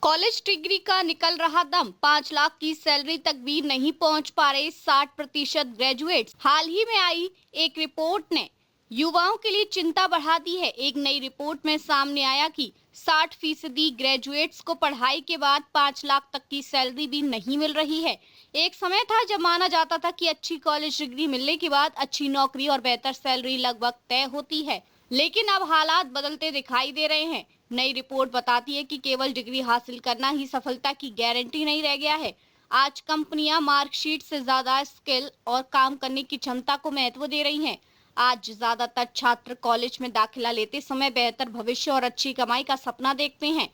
College degree का निकल रहा दम, 5 लाख की सैलरी तक भी नहीं पहुंच पा रहे 60% ग्रेजुएट्स। हाल ही में आई एक रिपोर्ट ने युवाओं के लिए चिंता बढ़ा दी है। एक नई रिपोर्ट में सामने आया कि 60% ग्रेजुएट्स को पढ़ाई के बाद 5 लाख तक की सैलरी भी नहीं मिल रही है। एक समय था जब माना जाता था कि अच्छी कॉलेज डिग्री मिलने के बाद अच्छी नौकरी और बेहतर सैलरी लगभग तय होती है, लेकिन अब हालात बदलते दिखाई दे रहे हैं। नई रिपोर्ट बताती है कि केवल डिग्री हासिल करना ही सफलता की गारंटी नहीं रह गया है। आज कंपनियां मार्कशीट से ज्यादा स्किल और काम करने की क्षमता को महत्व दे रही हैं। आज ज्यादातर छात्र कॉलेज में दाखिला लेते समय बेहतर भविष्य और अच्छी कमाई का सपना देखते हैं।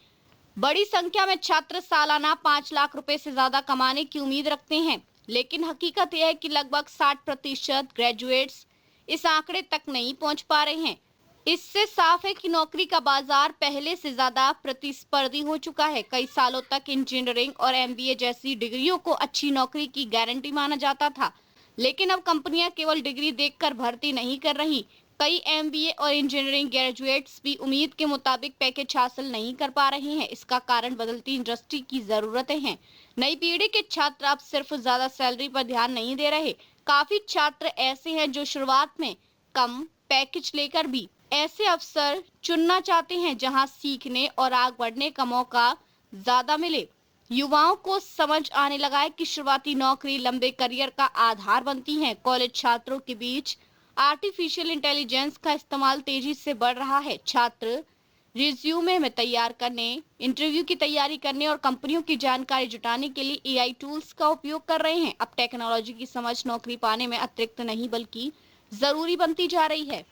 बड़ी संख्या में छात्र सालाना 5 लाख रुपए से ज्यादा कमाने की उम्मीद रखते हैं, लेकिन हकीकत यह है कि लगभग 60% ग्रेजुएट्स इस आंकड़े तक नहीं पहुंच पा रहे हैं। इससे साफ है कि नौकरी का बाजार पहले से ज्यादा प्रतिस्पर्धी हो चुका है। कई सालों तक इंजीनियरिंग और एमबीए जैसी डिग्रियों को अच्छी नौकरी की गारंटी माना जाता था, लेकिन अब कंपनियां केवल डिग्री देखकर भर्ती नहीं कर रही। कई एमबीए और इंजीनियरिंग ग्रेजुएट्स भी उम्मीद के मुताबिक पैकेज हासिल नहीं कर पा रहे हैं। इसका कारण बदलती इंडस्ट्री की जरूरतें हैं। नई पीढ़ी के छात्र अब सिर्फ ज्यादा सैलरी पर ध्यान नहीं दे रहे। काफी छात्र ऐसे हैं जो शुरुआत में कम पैकेज लेकर भी ऐसे अवसर चुनना चाहते हैं जहां सीखने और आगे बढ़ने का मौका ज्यादा मिले। युवाओं को समझ आने लगा है कि शुरुआती नौकरी लंबे करियर का आधार बनती है। कॉलेज छात्रों के बीच आर्टिफिशियल इंटेलिजेंस का इस्तेमाल तेजी से बढ़ रहा है। छात्र रिज्यूमे में तैयार करने, इंटरव्यू की तैयारी करने और कंपनियों की जानकारी जुटाने के लिए एआई टूल्स का उपयोग कर रहे हैं। अब टेक्नोलॉजी की समझ नौकरी पाने में अतिरिक्त नहीं बल्कि जरूरी बनती जा रही है।